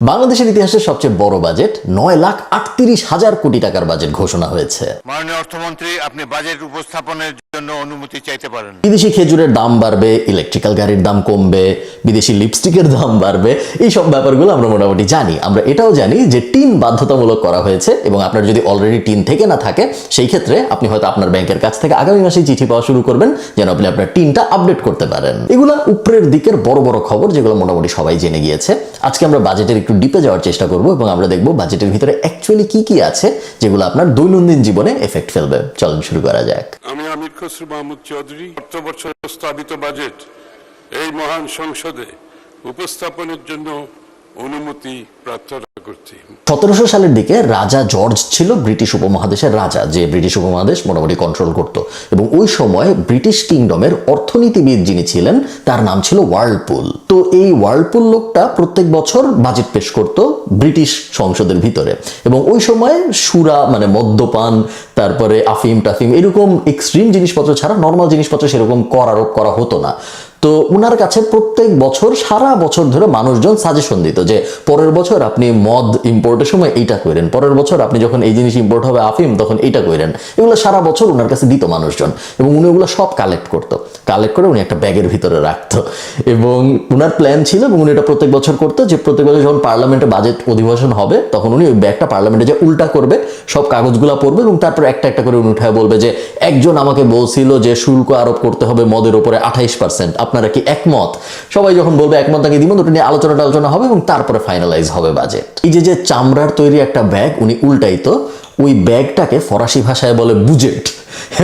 বাংলাদেশের ইতিহাসের সবচেয়ে বড় বাজেট 9,38,000 কোটি টাকার বাজেট ঘোষণা হয়েছে। মাননীয় অর্থমন্ত্রী, আপনি বাজেট উপস্থাপনের জন্য অনুমতি চাইতে পারেন। বিদেশি খেজুরের দাম বাড়বে, ইলেকট্রিক্যাল গাড়ির দাম কমবে, বিদেশি লিপস্টিকের দাম বাড়বে, এই সব ব্যাপারগুলো আমরা মোটামুটি জানি। আমরা এটাও জানি যে টিন বাধ্যতামূলক করা হয়েছে এবং আপনার যদি অলরেডি টিন থেকে না থাকে সেই ক্ষেত্রে আপনি হয়তো আপনার ব্যাংকের কাছ থেকে আগামী মাসেই চিঠি পাওয়া শুরু করবেন যেন আপনি আপনার টিনটা আপডেট করতে পারেন। এগুলা উপরের দিকের বড় বড় খবর যেগুলো মোটামুটি সবাই জেনে গিয়েছে। আজকে আমরা বাজেটের একটু ডিপে যাওয়ার চেষ্টা করব এবং আমরা দেখব বাজেটের ভিতরে অ্যাকচুয়ালি কি কি আছে যেগুলো আপনার দৈনন্দিন জীবনে এফেক্ট ফেলবে। চলুন শুরু করা যাক। আমি আমির খসরু মাহমুদ চৌধুরী অর্থবর্ষের প্রস্তাবিত বাজেট এই মহান সংসদে উপস্থাপনের জন্য অনুমতি প্রার্থনা করছি। 1700 সালের দিকে রাজা জর্জ ছিল ব্রিটিশ উপমহাদেশের রাজা, যে ব্রিটিশ উপমহাদেশ মোটামুটি কন্ট্রোল করত, এবং ওই সময় ব্রিটিশ কিংডমের অর্থনীতিবিদ যিনি ছিলেন তার নাম ছিল ওয়ার্লপুল। তো এই ওয়ার্লপুল লোকটা প্রত্যেক বছর বাজেট পেশ করত ব্রিটিশ সংসদের ভিতরে, এবং ওই সময় সুরা মানে মদ্যপান, তারপরে আফিম টাফিম এরকম এক্সট্রিম জিনিসপত্র ছাড়া নর্মাল জিনিসপত্র সেরকম কর আরোপ করা হতো না। তো উনার কাছে প্রত্যেক বছর সারা বছর ধরে মানুষজন সাজেশন দিত যে পরের বছর আপনি মদ ইম্পোর্টের সময় এইটা করেন, পরের বছর আপনি যখন এই জিনিস ইম্পোর্ট হবে আফিম তখন এইটা করেন। এগুলো সারা বছর উনার কাছে দিত মানুষজন, এবং উনি ওগুলো সব কালেক্ট করে উনি একটা ব্যাগের ভিতরে রাখতো, এবং উনার প্ল্যান ছিল এবং উনি এটা প্রত্যেক বছর করতো যে প্রত্যেক বছর যখন পার্লামেন্টে বাজেট অধিবেশন হবে তখন উনি ওই ব্যাগটা পার্লামেন্টে যে উল্টা করবে, সব কাগজগুলো পড়বে এবং তারপর একটা একটা করে উনি উঠায় বলবে যে একজন আমাকে বলছিল যে শুল্ক আরোপ করতে হবে মদের উপরে 28%, আপনারা কি একমত? সবাই যখন বলবে একমত তাকে দিব, ওটা নিয়ে আলোচনা হবে এবং তারপরে ফাইনালাইজ হবে বাজেট। এই যে চামড়ার তৈরি একটা ব্যাগ উনি উল্টাইতো, ওই ব্যাগটাকে ফরাসি ভাষায় বলে বুজেট,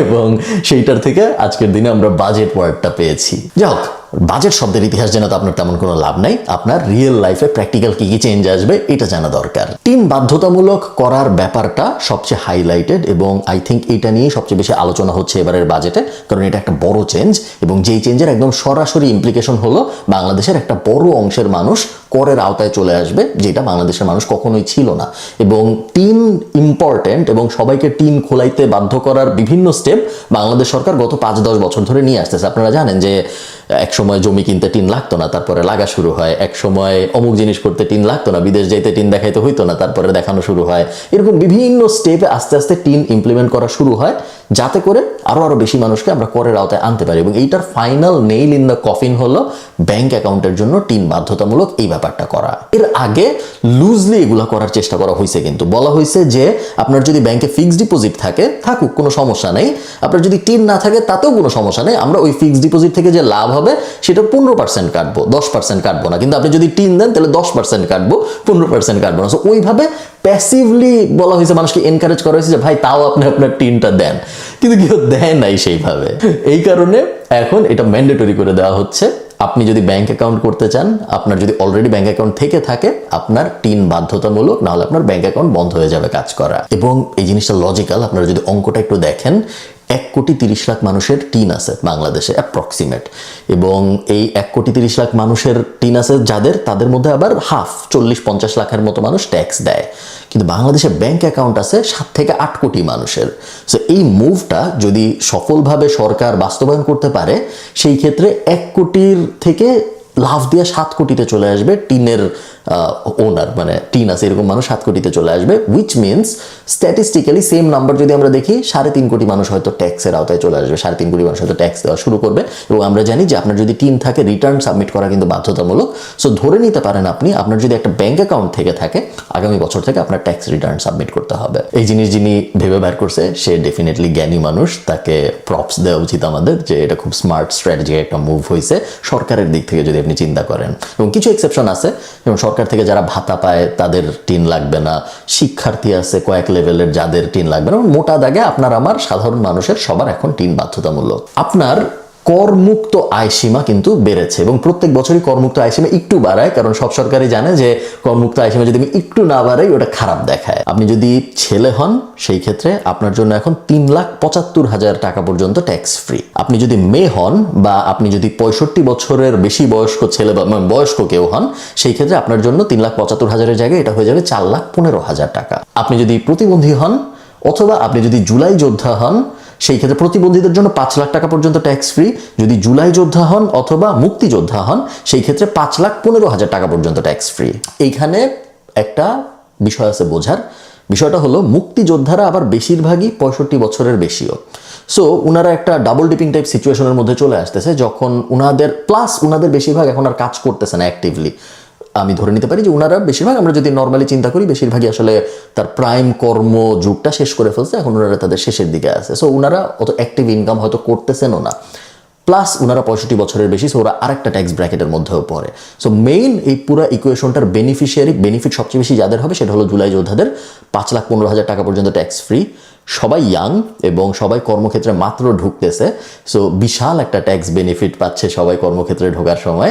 এবং সেইটার থেকে আজকের দিনে আমরা বাজেট ওয়ার্ডটা পেয়েছি। যাই হোক, বাজেট শব্দের ইতিহাস জানা তো আপনার তেমন কোনো লাভ নাই, আপনার রিয়েল লাইফে প্র্যাকটিক্যাল কি কি চেঞ্জ আসবে এটা জানা দরকার। টিন বাধ্যতামূলক করার ব্যাপারটা সবচেয়ে হাইলাইটেড, এবং আই থিঙ্ক এটা নিয়ে সবচেয়ে বেশি আলোচনা হচ্ছে এবারের বাজেটে, কারণ এটা একটা বড় চেঞ্জ, এবং যেই চেঞ্জের একদম সরাসরি ইমপ্লিকেশন হলো বাংলাদেশের একটা বড় অংশের মানুষ করের আওতায় চলে আসবে, যেটা বাংলাদেশের মানুষ কখনোই ছিল না। এবং টিন ইম্পর্টেন্ট এবং সবাইকে টিন খোলাইতে বাধ্য করার বিভিন্ন স্টেপ বাংলাদেশ সরকার গত 5-10 বছর ধরে নিয়ে আসতেছে। আপনারা জানেন যে এক সময় জমি কিনতে টিন লাগতো না, তারপরে লাগা শুরু হয়। এক সময় অমুক জিনিস করতে টিন লাগতো না, বিদেশ যাইতে টিন দেখাইতে হইতো না, তারপরে দেখানো শুরু হয়। এরকম বিভিন্ন স্টেপে আস্তে আস্তে টিন ইমপ্লিমেন্ট করা শুরু হয়, যাতে করে আরো বেশি মানুষকে আমরা করের আওতায় আনতে পারি। এবং এইটার final nail in the coffin হলো ব্যাংক অ্যাকাউন্টের জন্য টিন বাধ্যতামূলক এই ব্যাপারটা করা। এর আগে লুজলি এগুলা করার চেষ্টা করা হয়েছে, কিন্তু বলা হয়েছে যে আপনার যদি ব্যাংকে ফিক্সড ডিপোজিট থাকে থাকুক, কোনো সমস্যা নেই, আপনার যদি টিন না থাকে তাতেও কোনো সমস্যা নেই, আমরা ওই ফিক্সড ডিপোজিট থেকে যে লাভ হবে সেটা 15% কাটবো, 10% কাটবো না। কিন্তু আপনি যদি টিন দেন তাহলে 10% কাটবো, 15% কাটবো না। ওইভাবে প্যাসিভলি বলা হয়েছে, মানুষকে এনকারেজ করা হয়েছে যে ভাই তাও আপনি আপনার টিনটা দেন, কিন্তু কেউ দেয় নাই সেইভাবে। এই কারণে এখন এটা ম্যান্ডেটরি করে দেওয়া হচ্ছে। আপনি যদি ব্যাংক অ্যাকাউন্ট করতে চান, আপনার যদি অলরেডি ব্যাংক অ্যাকাউন্ট থেকে থাকে, আপনার টিন বাধ্যতামূলক, নাহলে আপনার ব্যাংক অ্যাকাউন্ট বন্ধ হয়ে যাবে কাজ করা। এবং এই জিনিসটা লজিক্যাল, আপনারা যদি অঙ্কটা একটু দেখেন, 1,30,00,000 মানুষের টিন আছে বাংলাদেশে অ্যাপ্রক্সিমেট, এবং এই 1,30,00,000 মানুষের টিন আছে যাদের, তাদের মধ্যে আবার 40-50 লাখের মতো মানুষ ট্যাক্স দেয়। কিন্তু বাংলাদেশে ব্যাংক অ্যাকাউন্ট আছে 7 থেকে 8 কোটি মানুষের। সো এই মুভটা যদি সফলভাবে সরকার বাস্তবায়ন করতে পারে, সেই ক্ষেত্রে 1 কোটির থেকে লাভ দিয়ে 7 কোটিতে চলে আসবে টিনের ওনার, মানে টিন আছে এরকম মানুষ 7 কোটিতে চলে আসবে, which means statistically same number যদি আমরা দেখি 3.5 কোটি মানুষ হয়তো ট্যাক্সের আওতায় চলে আসবে, 3.5 কোটি মানুষ হয়তো ট্যাক্স দেওয়া শুরু করবে। এবং আমরা জানি যে আপনার যদি টিন থাকে রিটার্ন সাবমিট করা কিন্তু বাধ্যতামূলক। সো ধরে নিতে পারেন আপনি, আপনার যদি একটা ব্যাংক অ্যাকাউন্ট থেকে থাকে, আগামী বছর থেকে আপনার ট্যাক্স রিটার্ন সাবমিট করতে হবে। এই জিনিস যিনি ভেবে বের করছে সে ডেফিনেটলি জ্ঞানী মানুষ, তাকে প্রপস দেওয়া উচিত আমাদের, যে এটা খুব স্মার্ট স্ট্র্যাটেজি একটা মুভ হয়েছে সরকারের দিক থেকে যদি আপনি চিন্তা করেন। এবং কিছু এক্সেপশন আছে, যেমন সরকার থেকে যারা ভাতা পায় তাদের টিন লাগবে না, শিক্ষার্থী আছে কয়েক লেভেলের যাদের টিন লাগবে না। মোটা দাগে আপনার আমার সাধারণ মানুষের সবার এখন টিন বাধ্যতামূলক। আপনার করমুক্ত আয় সীমা কিন্তু বেড়েছে, এবং প্রত্যেক বছরই করমুক্ত আয় সীমা একটু বাড়ায়, কারণ সব সরকারই জানে যে করমুক্ত আয় সীমা যদি আমি একটু না বাড়াই ওটা খারাপ দেখায়। আপনি যদি ছেলে হন সেই ক্ষেত্রে আপনার জন্য এখন 3,75,000 টাকা পর্যন্ত ট্যাক্স ফ্রি। আপনি যদি মেয়ে হন, বা আপনি যদি 65 বছরের বেশি বয়স্ক ছেলে বা বয়স্ক কেউ হন, সেই ক্ষেত্রে আপনার জন্য 3,75,000-এর জায়গায় এটা হয়ে যাবে 4,15,000 টাকা। আপনি যদি প্রতিবন্ধী হন, অথবা আপনি যদি জুলাই যোদ্ধা হন, সেই ক্ষেত্রে প্রতিবন্ধীদের জন্য 5 লাখ টাকা পর্যন্ত ট্যাক্স ফ্রি। যদি জুলাই যোদ্ধা হন অথবা মুক্তিযোদ্ধা হন, সেই ক্ষেত্রে 5,15,000 টাকা পর্যন্ত ট্যাক্স ফ্রি। এইখানে একটা বিষয় আছে বোঝার। বিষয়টা হলো মুক্তিযোদ্ধারা আবার বেশিরভাগই 65 বছরের বেশিও। সো উনারা একটা ডাবল ডিপিং টাইপ সিচুয়েশনের মধ্যে চলে আসতেছে, যখন উনাদের বেশিরভাগ এখন আর কাজ করতেছে না অ্যাক্টিভলি। আমি ধরে নিতে পারি যে উনারা বেশিরভাগ, আমরা যদি নর্মালি চিন্তা করি, বেশিরভাগই আসলে তার প্রাইম কর্ম যুগটা শেষ করে ফেলছে, এখন ওনারা তাদের শেষের দিকে আছে। সো উনারা অত অ্যাক্টিভ ইনকাম হয়তো করতেছেনও না, প্লাস উনারা 65 বছরের বেশি, সো ওরা আরেকটা ট্যাক্স ব্র্যাকেটের মধ্যেও পড়ে। সো মেইন এই পুরো ইকুয়েশনটার বেনিফিট সবচেয়ে বেশি যাদের হবে সেটা হলো জুলাই যোদ্ধাদের। 5,15,000 টাকা পর্যন্ত ট্যাক্স ফ্রি, সবাই ইয়াং এবং সবাই কর্মক্ষেত্রে মাত্র ঢুকতেছে। সো বিশাল একটা ট্যাক্স বেনিফিট পাচ্ছে সবাই কর্মক্ষেত্রে ঢোকার সময়,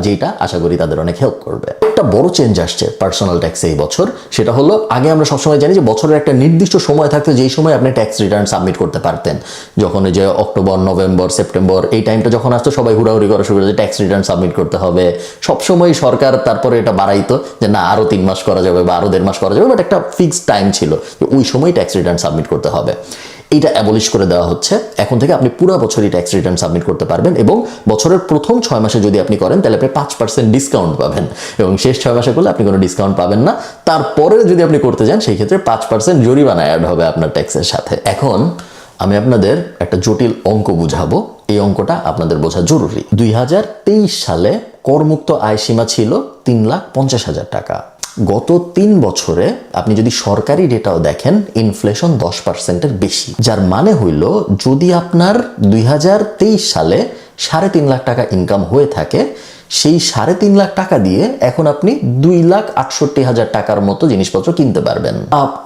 যেটা আশা করি তাদের অনেক হেল্প করবে। একটা বড় চেঞ্জ আসছে পার্সোনাল ট্যাক্সে এই বছর, সেটা হলো আগে আমরা সবসময় জানি যে বছরের একটা নির্দিষ্ট সময় থাকতো যেই সময় আপনি ট্যাক্স রিটার্ন সাবমিট করতে পারতেন। যখন এই যে অক্টোবর, নভেম্বর, সেপ্টেম্বর এই টাইমটা যখন আসতো, সবাই হুড়াহুড়ি করা শুরু করে যে ট্যাক্স রিটার্ন সাবমিট করতে হবে। সবসময় সরকার তারপরে এটা বাড়াইতো যে না আরও 3 মাস করা যাবে বা আরও 1.5 মাস করা যাবে, বাট একটা ফিক্সড টাইম ছিল যে ওই সময় ট্যাক্স রিটার্ন সাবমিট করতে হবে। এইটা অ্যাবলিশ করে দেওয়া হচ্ছে। এখন থেকে আপনি পুরো বছরই ট্যাক্স রিটার্ন সাবমিট করতে পারবেন, এবং বছরের প্রথম 6 মাসে যদি আপনি করেন তাহলে আপনি 5% ডিসকাউন্ট পাবেন, এবং শেষ 6 মাসে করলে আপনি কোনো ডিসকাউন্ট পাবেন না। তারপরে যদি আপনি করতে যান সেই ক্ষেত্রে 5% জরিমানা অ্যাড হবে আপনার ট্যাক্সের সাথে। এখন আমি আপনাদের একটা জটিল অঙ্ক বুঝাবো, এই অঙ্কটা আপনাদের বোঝা জরুরি। 2023 সালে করমুক্ত আয় সীমা ছিল 3,50,000 টাকা। গত 3 বছরে আপনি যদি সরকারি ডেটাও দেখেন, ইনফ্লেশন 10%-এর বেশি, যার মানে হইল যদি আপনার 2023 সালে 3.5 লাখ টাকা ইনকাম হয়ে থাকে, সেই 3.5 লাখ টাকা দিয়ে এখন আপনি 2,68,000 টাকার মতো জিনিসপত্র কিনতে পারবেন।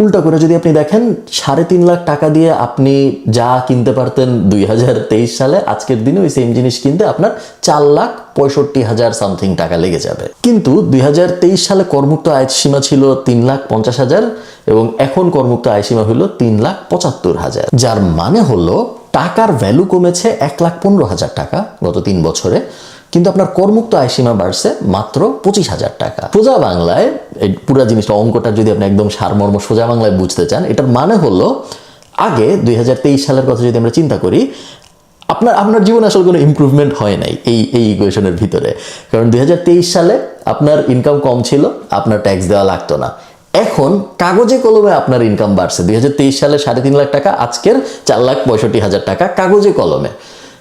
উল্টা করে যদি আপনি দেখেন, 3.5 লাখ টাকা দিয়ে আপনি যা কিনতে পারতেন 2023 সালে, আজকের দিনে ওই সেম জিনিস কিনতে আপনার 4,65,000 সামথিং টাকা লেগে যাবে। কিন্তু 2023 সালে করমুক্ত আয় সীমা ছিল 3,50,000 এবং এখন করমুক্ত আয় সীমা হলো 3,75,000, যার মানে হলো টাকার ভ্যালু কমেছে 1,15,000 টাকা গত 3 বছরে, কিন্তু আপনার করমুক্ত আয় সীমা বাড়ছে মাত্র 25,000 টাকা। সোজা বাংলায় এই পুরো জিনিসটা, অঙ্কটা যদি আপনি একদম সারমর্ম সোজা বাংলায় বুঝতে চান, এটার মানে হলো আগে 2023 সালের কথা যদি আমরা চিন্তা করি, আপনার জীবনে আসলে কোনো ইমপ্রুভমেন্ট হয় নাই এই ইকুয়েশনের ভিতরে। কারণ 2023 সালে আপনার ইনকাম কম ছিল, আপনার ট্যাক্স দেওয়া লাগতো না। এখন কাগজে কলমে আপনার ইনকাম বাড়ছে। 2023 সালে 3.5 লাখ টাকা, আজকের 4,65,000 টাকা কাগজে কলমে।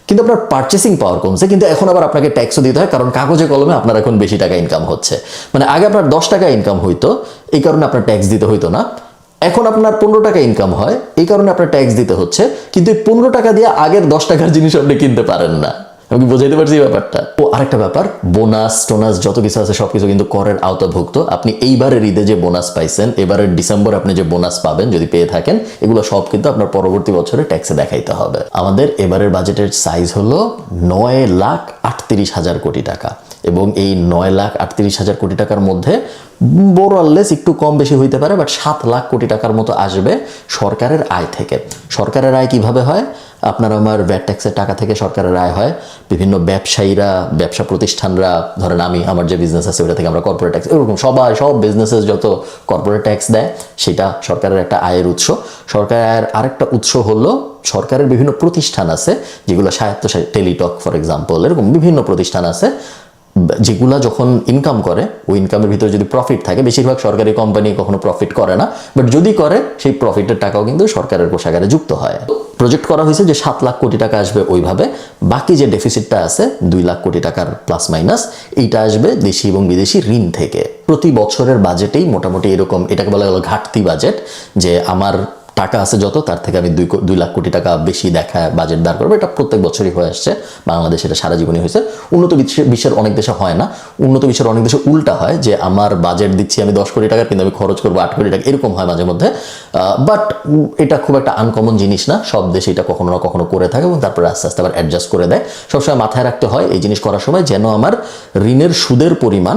কিন্তু আপনার পারচেসিং পাওয়ার কমছে, কিন্তু এখন আবার আপনাকে ট্যাক্সও দিতে হয়, কারণ কাগজে কলমে আপনার এখন বেশি টাকা ইনকাম হচ্ছে। মানে আগে আপনার 10 টাকা ইনকাম হইতো, এই কারণে আপনার ট্যাক্স দিতে হইতো না। এখন আপনার 15 টাকা ইনকাম হয়, এই কারণে আপনার ট্যাক্স দিতে হচ্ছে, কিন্তু এই 15 টাকা দিয়ে আগের 10 টাকার জিনিস আপনি কিনতে পারেন না। আমি কি বোঝাইতে পারছি ব্যাপারটা? ও আরেকটা ব্যাপার, বোনাস টোনাস যত কিছু আছে সবকিছু কিন্তু করের আওতাভুক্ত। আপনি এইবারের ঈদে যে বোনাস পাইছেন, এবারের ডিসেম্বর আপনি যে বোনাস পাবেন যদি পেয়ে থাকেন, এগুলো সব কিন্তু আপনার পরবর্তী বছরে ট্যাক্সে দেখাইতে হবে। আমাদের এবারের বাজেটের সাইজ হলো 9,38,000 কোটি টাকা, এবং এই 9,38,000 কোটি টাকার মধ্যে মোরলেস একটু কম বেশি হইতে পারে, বাট 7 লাখ কোটি টাকার মতো আসবে সরকারের আয় থেকে। সরকারের আয় কিভাবে হয়? আপনার আমার ভ্যাট ট্যাক্সের টাকা থেকে সরকারের আয় হয়। বিভিন্ন ব্যবসায়ীরা, ব্যবসা প্রতিষ্ঠানরা, ধরেন আমার যে বিজনেস আছে ওটা থেকে আমরা কর্পোরেট ট্যাক্স, এরকম সব বিজনেসেস যত কর্পোরেট ট্যাক্স দেয়, সেটা সরকারের একটা আয়ের উৎস। সরকারের আয়ের আরেকটা উৎস হলো সরকারের বিভিন্ন প্রতিষ্ঠান আছে যেগুলো স্বায়ত্তশাসিত, টেলিটক ফর এক্সাম্পল, এরকম বিভিন্ন প্রতিষ্ঠান আছে যেগুলা যখন ইনকাম করে, ওই ইনকামের ভিতরে যদি প্রফিট থাকে, বেশিরভাগ সরকারি কোম্পানি কখনো প্রফিট করে না, বাট যদি করে সেই প্রফিটের টাকাও কিন্তু সরকারের কোষাগারে যুক্ত হয়। প্রজেক্ট করা হয়েছে যে 7 লাখ কোটি টাকা আসবে ওইভাবে। বাকি যে ডেফিসিটটা আছে 2 লাখ কোটি টাকার প্লাস মাইনাস, এইটা আসবে দেশি এবং বিদেশি ঋণ থেকে। প্রতি বছরের বাজেটেই মোটামুটি এরকম, এটাকে বলা গেল ঘাটতি বাজেট, যে আমার টাকা আছে যত, তার থেকে আমি 2 লাখ কোটি টাকা বেশি দেখায় বাজেট দাঁড় করবো। এটা প্রত্যেক বছরই হয়ে আসছে, বাংলাদেশ এটা সারা জীবনই হয়েছে। উন্নত বিশ্বের অনেক দেশে হয় না, উন্নত বিশ্বের অনেক দেশে উল্টা হয়, যে আমার বাজেট দিচ্ছি আমি 10 কোটি টাকা, কিন্তু আমি খরচ করবো 8 কোটি টাকা, এরকম হয় মাঝে মধ্যে। বাট এটা খুব একটা আনকমন জিনিস না, সব দেশে এটা কখনো না কখনো করে থাকে, এবং তারপরে আস্তে আস্তে আবার অ্যাডজাস্ট করে দেয়। সবসময় মাথায় রাখতে হয় এই জিনিস করার সময় যেন আমার ঋণের সুদের পরিমাণ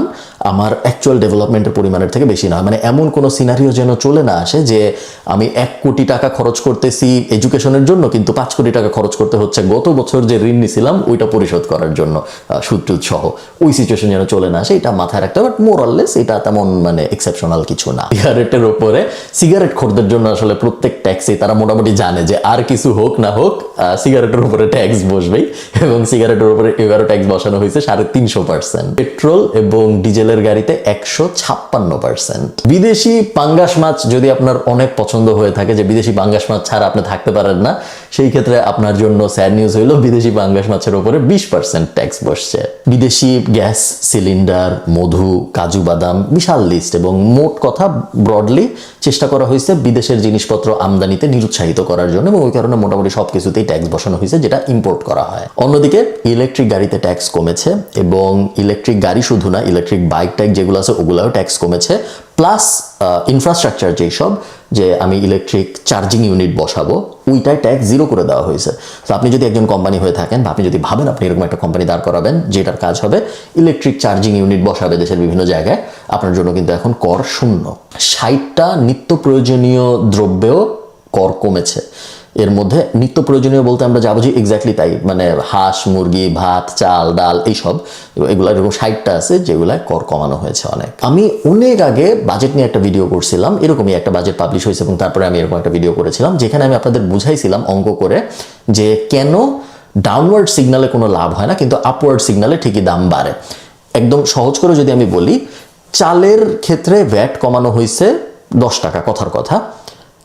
আমার অ্যাকচুয়াল ডেভেলপমেন্টের পরিমাণের থেকে বেশি না। মানে এমন কোনো সিনারিও যেন চলে না আসে যে আমি 1 কোটি টাকা খরচ করতেছি এডুকেশনের জন্য, কিন্তু 5 কোটি টাকা খরচ করতে হচ্ছে গত বছর যে ঋণ নিছিলাম ওইটা পরিশোধ করার জন্য, সুদ টুদ সহ। ওই সিচুয়েশন যেন চলে না আসে, এটা মাথায় রাখতে হবে। বাট মোরাললেস এটা তেমন মানে এক্সেপশনাল কিছু না। সিগারেটের উপরে, সিগারেট খোরদের জন্য আসলে প্রত্যেক ট্যাক্সে তারা মোটামুটি জানে যে আর কিছু হোক না হোক সিগারেটের উপরে ট্যাক্স বসবেই, এবং সিগারেটের উপরে এবারও ট্যাক্স বসানো হয়েছে 350%। পেট্রোল এবং ডিজেলের তেলের গাড়িতে 156%। বিদেশি পাঙ্গাস মাছ যদি আপনার অনেক পছন্দ হয়ে থাকে, যে বিদেশি পাঙ্গাস মাছ ছাড়া আপনি থাকতে পারেন না, সেই ক্ষেত্রে আপনার জন্য স্যাড নিউজ হইলো বিদেশি পাঙ্গাস মাছের উপরে 20% ট্যাক্স বসছে। বিদেশি গ্যাস সিলিন্ডার, মধু, কাজু বাদাম, বিশাল লিস্ট। এবং মোট কথা ব্রডলি চেষ্টা করা হয়েছে বিদেশের জিনিসপত্র আমদানিতে নিরুৎসাহিত করার জন্য, এবং ওই কারণে মোটামুটি সবকিছুতেই ট্যাক্স বসানো হয়েছে যেটা ইম্পোর্ট করা হয়। অন্যদিকে ইলেকট্রিক গাড়িতে ট্যাক্স কমেছে, এবং ইলেকট্রিক গাড়ি শুধু না, ইলেকট্রিক বাইক টাইক যেগুলো আছে ওগুলাও ট্যাক্স কমেছে। প্লাস ইনফ্রাস্ট্রাকচার যেই সব, যে আমি ইলেকট্রিক চার্জিং ইউনিট বসাবো, ওইটায় ট্যাক্স 0 করে দেওয়া হয়েছে। তো আপনি যদি একজন কোম্পানি হয়ে থাকেন, বা আপনি যদি ভাবেন আপনি এরকম একটা কোম্পানি দাঁড় করাবেন যেটার কাজ হবে ইলেকট্রিক চার্জিং ইউনিট বসাবে দেশের বিভিন্ন জায়গায়, আপনার জন্য কিন্তু এখন কর শূন্য। 60টা নিত্য প্রয়োজনীয় দ্রব্যেও কর কমেছে। এর মধ্যে নিত্য প্রয়োজনীয় বলতে আমরা যা বুঝি এক্স্যাক্টলি তাই, মানে হাঁস, মুরগি, ভাত, চাল, ডাল, এইসব, এগুলো এরকম 60টা আছে যেগুলায় কর কমানো হয়েছে অনেক। আমি অনেক আগে বাজেট নিয়ে একটা ভিডিও করছিলাম, এরকমই একটা বাজেট পাবলিশ হয়েছে, এবং তারপরে আমি এরকম একটা ভিডিও করেছিলাম যেখানে আমি আপনাদের বুঝাইছিলাম অঙ্ক করে যে কেন ডাউনওয়ার্ড সিগনালে কোনো লাভ হয় না কিন্তু আপওয়ার্ড সিগনালে ঠিকই দাম বাড়ে। একদম সহজ করে যদি আমি বলি, চালের ক্ষেত্রে ভ্যাট কমানো হয়েছে 10 টাকা, কথার কথা,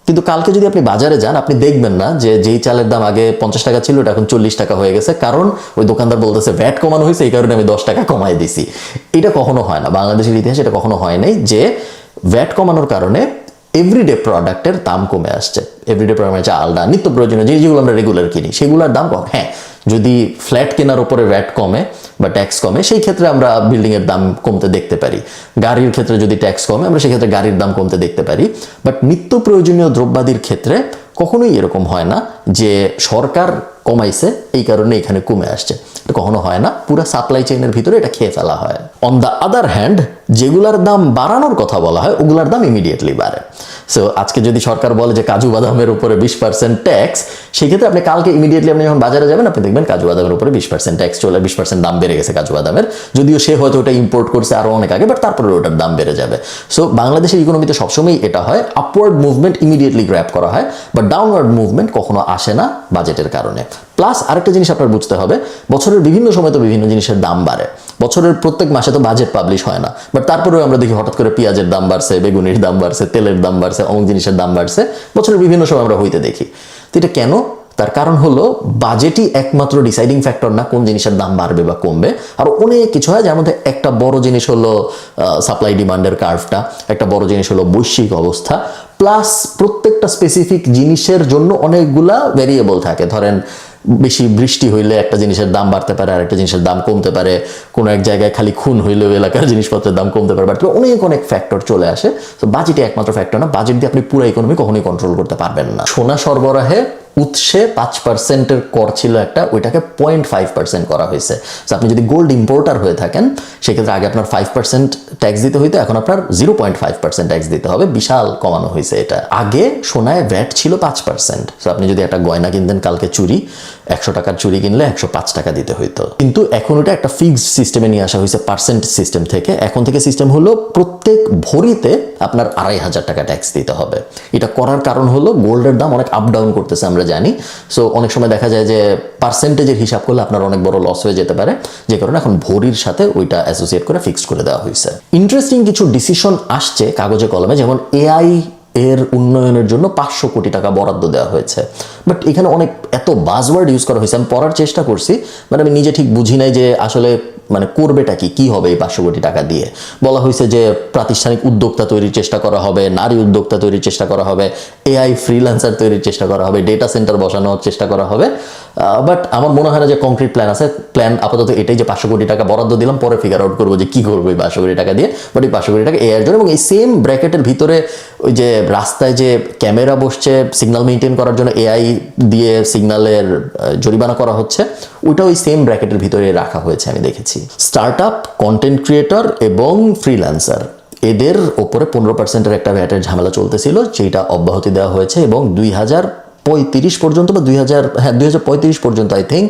কিন্তু কালকে যদি আপনি বাজারে যান আপনি দেখবেন না যে যেই চালের দাম আগে 50 টাকা ছিল ওটা এখন 40 টাকা হয়ে গেছে, কারণ ওই দোকানদার বলতেছে ভ্যাট কমানো হয়েছে, এই কারণে আমি 10 টাকা কমাই দিছি। এটা কখনো হয় না, বাংলাদেশের ইতিহাসে এটা কখনো হয় নাই যে ভ্যাট কমানোর কারণে এভরিডে প্রোডাক্টের দাম কমে আসছে। এভরিডে প্রোডাক্ট, চাল, ডাল, নিত্য প্রয়োজনীয় যেগুলো আমরা রেগুলার কিনি সেগুলোর দাম কম। হ্যাঁ, যদি ফ্ল্যাট কেনার উপরে ভ্যাট কমে বা ট্যাক্স কমে, সেই ক্ষেত্রে আমরা বিল্ডিংয়ের দাম কমতে দেখতে পারি। গাড়ির ক্ষেত্রে যদি ট্যাক্স কমে, আমরা সেক্ষেত্রে গাড়ির দাম কমতে দেখতে পারি। বাট নিত্য প্রয়োজনীয় দ্রব্যাদির ক্ষেত্রে কখনোই এরকম হয় না যে সরকার কমাইছে এই কারণে এখানে কমে আসছে, এটা কখনো হয় না। পুরো সাপ্লাই চেইনের ভিতরে এটা খেয়ে ফেলা হয়। অন দ্য আদার হ্যান্ড, যেগুলার দাম বাড়ানোর কথা বলা হয় ওগুলার দাম ইমিডিয়েটলি বাড়ে। সো আজকে যদি সরকার বলে যে কাজু বাদামের উপরে 20% ট্যাক্স, সেক্ষেত্রে আপনি কালকে ইমিডিয়েটলি আপনি যখন বাজারে যাবেন আপনি দেখবেন কাজু বাদামের উপরে 20% ট্যাক্স চলে, 20% দাম বেড়ে গেছে কাজু বাদামের, যদিও সে হয়তো ওটা ইম্পোর্ট করছে আরো অনেক আগে, বাট তারপরে ওটার দাম বেড়ে যাবে। সো বাংলাদেশের ইকোনমিতে সবসময় এটা হয়, আপওয়ার্ড মুভমেন্ট ইমিডিয়েটলি গ্র্যাব করা হয়, বাট ডাউনওয়ার্ড মুভমেন্ট কখনো আসে না বাজেটের কারণে। প্লাস আরেকটা জিনিস আপনার বুঝতে হবে, বছরের বিভিন্ন সময় তো বিভিন্ন জিনিসের দাম বাড়ে, বছরের প্রত্যেক মাসে তো বাজেট পাবলিশ হয় না, বাট তারপরেও আমরা দেখি হঠাৎ করে পেঁয়াজের দাম বাড়ছে, বেগুনির দাম বাড়ছে, তেলের দাম বাড়ছে, অমুক জিনিসের দাম বাড়ছে, বছরের বিভিন্ন সময় আমরা হইতে দেখি। তো এটা কেন? তার কারণ হলো বাজেটই একমাত্র ডিসাইডিং ফ্যাক্টর না কোন জিনিসের দাম বাড়বে বা কমবে, আর অনেক কিছু হয়, যার মধ্যে একটা বড় জিনিস হলো সাপ্লাই ডিমান্ডের কার্ভটা, একটা বড় জিনিস হলো বৈশ্বিক অবস্থা, প্লাস প্রত্যেকটা স্পেসিফিক জিনিসের জন্য অনেকগুলা ভেরিয়েবল থাকে। ধরেন বেশি বৃষ্টি হইলে একটা জিনিসের দাম বাড়তে পারে, আর একটা জিনিসের দাম কমতে পারে, কোনো এক জায়গায় খালি খুন হইলেও এলাকার জিনিসপত্রের দাম কমতে পারে, বাড়তে পারে, অনেক ফ্যাক্টর চলে আসে। তো বাজেটই একমাত্র ফ্যাক্টর না, বাজেট দিয়ে আপনি পুরো ইকোনমি কখনোই কন্ট্রোল করতে পারবেন না। সোনা সরবরাহে উৎসে 5%-এর কর ছিল একটা, ওইটাকে 0.5% করা হয়েছে। তো আপনি যদি গোল্ড ইম্পোর্টার হয়ে থাকেন সেক্ষেত্রে আগে আপনার 5% ট্যাক্স দিতে হইতো, এখন আপনার 0.5% ট্যাক্স দিতে হবে। বিশাল কমানো হয়েছে এটা। আগে সোনায় ভ্যাট ছিল 5%। তো আপনি যদি একটা গয়না কিনতেন কালকে চুরি, 100 টাকার চুরি কিনলে 105 টাকা দিতে হইতো, কিন্তু এখন ওটা একটা ফিক্সড সিস্টেমে নিয়ে আসা হয়েছে পার্সেন্ট সিস্টেম থেকে। এখন থেকে সিস্টেম হলো প্রত্যেক ভরিতে আপনার 2500 টাকা ট্যাক্স দিতে হবে। এটা করার কারণ হলো গোল্ডের দাম অনেক আপ ডাউন করতেছে আমরা জানি। সো অনেক সময় দেখা যায় যে পার্সেন্টেজের হিসাব করলে আপনার অনেক বড় লস হয়ে যেতে পারে, যে কারণে এখন ভরির সাথে ওইটা অ্যাসোসিয়েট করে ফিক্সড করে দেওয়া হয়েছে। ইন্টারেস্টিং কিছু ডিসিশন আসছে কাগজে কলমে, যেমন এআই এর উন্নয়নের জন্য 500 কোটি টাকা বরাদ্দ দেওয়া হয়েছে। বাট এখানে অনেক এত বাজওয়ার্ড ইউজ করা হয়েছে, আমি পড়ার চেষ্টা করছি, মানে আমি নিজে ঠিক বুঝি নাই যে আসলে মানে করবেটা কি হবে এই 500 কোটি টাকা দিয়ে। বলা হয়েছে যে প্রাতিষ্ঠানিক উদ্যোক্তা তৈরির চেষ্টা করা হবে, নারী উদ্যোক্তা তৈরির চেষ্টা করা হবে, এআই ফ্রিল্যান্সার তৈরির চেষ্টা করা হবে, ডেটা সেন্টার বসানোর চেষ্টা করা হবে। বাট আমার মনে হয় না যে কংক্রিট প্ল্যান আছে। প্ল্যান আপাতত এটাই যে 500 কোটি টাকা বরাদ্দ দিলাম, পরে ফিগার আউট করবো যে কি করবো এই 500 কোটি টাকা দিয়ে। বাট এই 500 কোটি টাকা এআই এর জন্য, এবং এই সেম ব্র্যাকেটের ভিতরে ওই যে রাস্তায় যে ক্যামেরা বসছে সিগন্যাল মেনটেন করার জন্য এআই দিয়ে সিগন্যালের জরিমানা করা হচ্ছে, ওইটা ওই সেম ব্র্যাকেটের ভিতরে রাখা হয়েছে আমি দেখেছি। স্টার্টআপ, কন্টেন্ট ক্রিয়েটর এবং ফ্রিল্যান্সার এদের ওপরে 15%-এর একটা ভ্যাটের ঝামেলা চলতেছিল, যেটা অব্যাহতি দেওয়া হয়েছে, এবং 2035 পর্যন্ত বা 2035 পর্যন্ত আই থিঙ্ক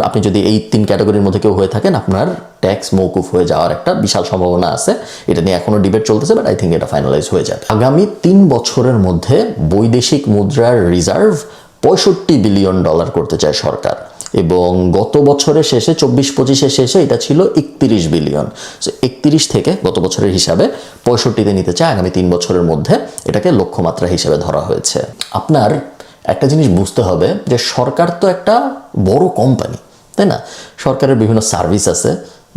আপনি যদি এই 3 ক্যাটাগরির মধ্যে কেউ হয়ে থাকেন আপনার ট্যাক্স মৌকুফ হয়ে যাওয়ার একটা বিশাল সম্ভাবনা আছে। এটা নিয়ে এখনো ডিবেট চলতেছে, বাট আই থিঙ্ক এটা ফাইনালাইজ হয়ে যাবে। আগামী 3 বছরের মধ্যে বৈদেশিক মুদ্রার রিজার্ভ $65 বিলিয়ন করতে চায় সরকার, এবং গত বছরের শেষে 24-25-এর শেষে এটা ছিল 31 বিলিয়ন। সো 31 থেকে গত বছরের হিসাবে 65-তে নিতে চায় আগামী 3 বছরের মধ্যে, এটাকে লক্ষ্যমাত্রা হিসেবে ধরা হয়েছে। আপনার একটা জিনিস বুঝতে হবে যে সরকার তো একটা বড় কোম্পানি, তাই না? সরকারের বিভিন্ন সার্ভিস আছে,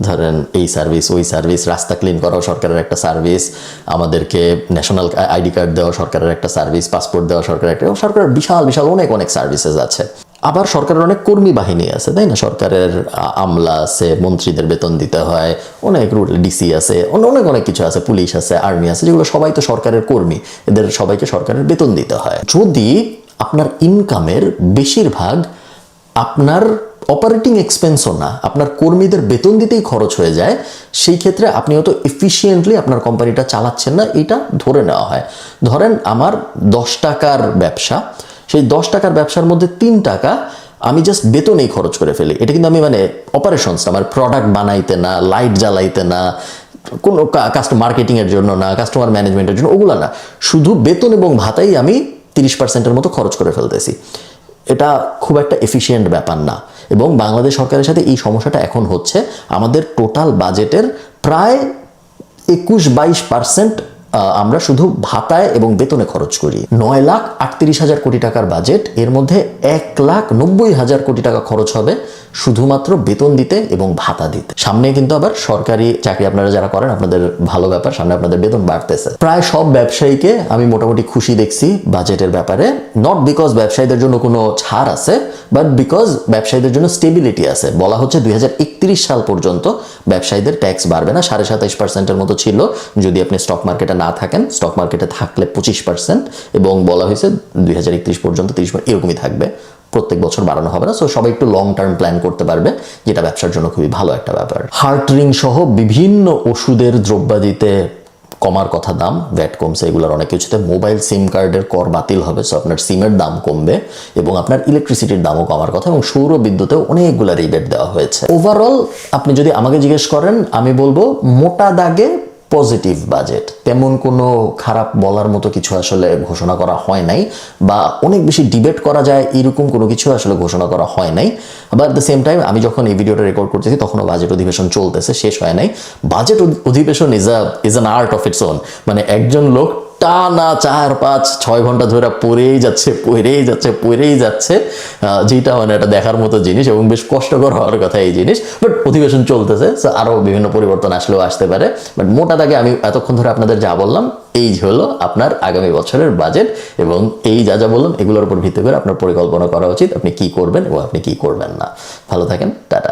ধরেন এই সার্ভিস ওই সার্ভিস, রাস্তা ক্লিন করাও সরকারের একটা সার্ভিস, আমাদেরকে ন্যাশনাল আইডি কার্ড দেওয়া সরকারের একটা সার্ভিস, পাসপোর্ট দেওয়া সরকারের একটা, সরকারের বিশাল বিশাল অনেক অনেক সার্ভিসেস আছে। আবার সরকারের অনেক কর্মী বাহিনী আছে, তাই না? সরকারের আমলা আছে, মন্ত্রীদের বেতন দিতে হয়, অনেক ডিসি আছে, অনেক অনেক কিছু আছে, পুলিশ আছে, আর্মি আছে, যেগুলো সবাই তো সরকারের কর্মী, এদের সবাইকে সরকারের বেতন দিতে হয়। যদি আপনার ইনকামের বেশিরভাগ আপনার অপারেটিং এক্সপেন্সও না, আপনার কর্মীদের বেতন দিতেই খরচ হয়ে যায়, সেই ক্ষেত্রে আপনি হয়তো এফিসিয়েন্টলি আপনার কোম্পানিটা চালাচ্ছেন না, এটা ধরে নেওয়া হয়। ধরেন আমার 10 টাকার ব্যবসা, সেই 10 টাকার ব্যবসার মধ্যে 3 টাকা আমি জাস্ট বেতনেই খরচ করে ফেলি। এটা কিন্তু আমি মানে অপারেশনস না, আমার প্রোডাক্ট বানাইতে না, লাইট জ্বালাইতে না, কোনো কাস্টমার মার্কেটিংয়ের জন্য না, কাস্টমার ম্যানেজমেন্টের জন্য, ওগুলো না, শুধু বেতন এবং ভাতাই আমি 30%-এর মতো খরচ করে ফেলতেছি। এটা খুব একটা এফিশিয়েন্ট ব্যাপার না, এবং বাংলাদেশ সরকারের সাথে এই সমস্যাটা এখন হচ্ছে। আমাদের টোটাল বাজেটের প্রায় 21-22% আমরা শুধু ভাতায় এবং বেতনে খরচ করি। 9,38,000 কোটি টাকার বাজেট, এর মধ্যে 1,90,000 কোটি টাকা খরচ হবে শুধুমাত্র বেতন দিতে এবং ভাতা দিতে। সামনে কিন্তু আবার সরকারি চাকরি আপনারা যারা করেন, আপনাদের ভালো ব্যাপার, সামনে আপনাদের বেতন বাড়তেছে। প্রায় সব ব্যবসায়ীকে আমি মোটামুটি খুশি দেখছি বাজেটের ব্যাপারে, নট বিকজ ব্যবসায়ীদের জন্য কোনো ছাড় আছে, বাট বিকজ ব্যবসায়ীদের জন্য স্টেবিলিটি আছে। বলা হচ্ছে 2031 সাল পর্যন্ত ব্যবসায়ীদের ট্যাক্স বাড়বে না, 27.5%-এর মতো ছিল যদি আপনি স্টক মার্কেটে না থাকেন, স্টক মার্কেটে থাকলে 25%, এবং বলা হয়েছে 2031 পর্যন্ত 30%, এরকমই থাকবে, প্রত্যেক বছর বাড়ানো হবে না। সো সবাই একটু লং টার্ম প্ল্যান করতে পারবে, যেটা ব্যবসার জন্য খুবই ভালো একটা ব্যাপার। হার্ট রিং সহ বিভিন্ন ওষুধের দ্রব্যাদিতে কমার কথা দাম, ভ্যাট কমছে, এগুলোর অনেক কিছুতে। মোবাইল সিম কার্ডের কর বাতিল হবে, সো আপনার সিমের দাম কমবে, এবং আপনার ইলেকট্রিসিটির দামও কমার কথা, এবং সৌর বিদ্যুতেও অনেকগুলো রিবেট দেওয়া হয়েছে। ওভারঅল আপনি যদি আমাকে জিজ্ঞেস করেন, আমি বলবো মোটা দাগে পজিটিভ বাজেট। তেমন কোনো খারাপ বলার মতো কিছু আসলে ঘোষণা করা হয় নাই, বা অনেক বেশি ডিবেট করা যায় এরকম কোনো কিছু আসলে ঘোষণা করা হয় নাই। বাট দ্য সেম টাইম আমি যখন এই ভিডিওটা রেকর্ড করতেছি তখনও বাজেট অধিবেশন চলতেছে, শেষ হয় নাই। বাজেট অধিবেশন is an art of its own. মানে একজন লোক টানা 4-5-6 ঘন্টা ধরে পড়েই যাচ্ছে, যেটা মানে এটা দেখার মতো জিনিস, এবং বেশ কষ্টকর হওয়ার কথা এই জিনিস। বাট অধিবেশন চলতেছে, আরও বিভিন্ন পরিবর্তন আসলেও আসতে পারে। বাট মোটা দাগে আমি এতক্ষণ ধরে আপনাদের যা বললাম, এই হলো আপনার আগামী বছরের বাজেট, এবং এই যা যা বললাম এগুলোর উপর ভিত্তি করে আপনার পরিকল্পনা করা উচিত, আপনি কি করবেন এবং আপনি কি করবেন না। ভালো থাকেন, টাটা।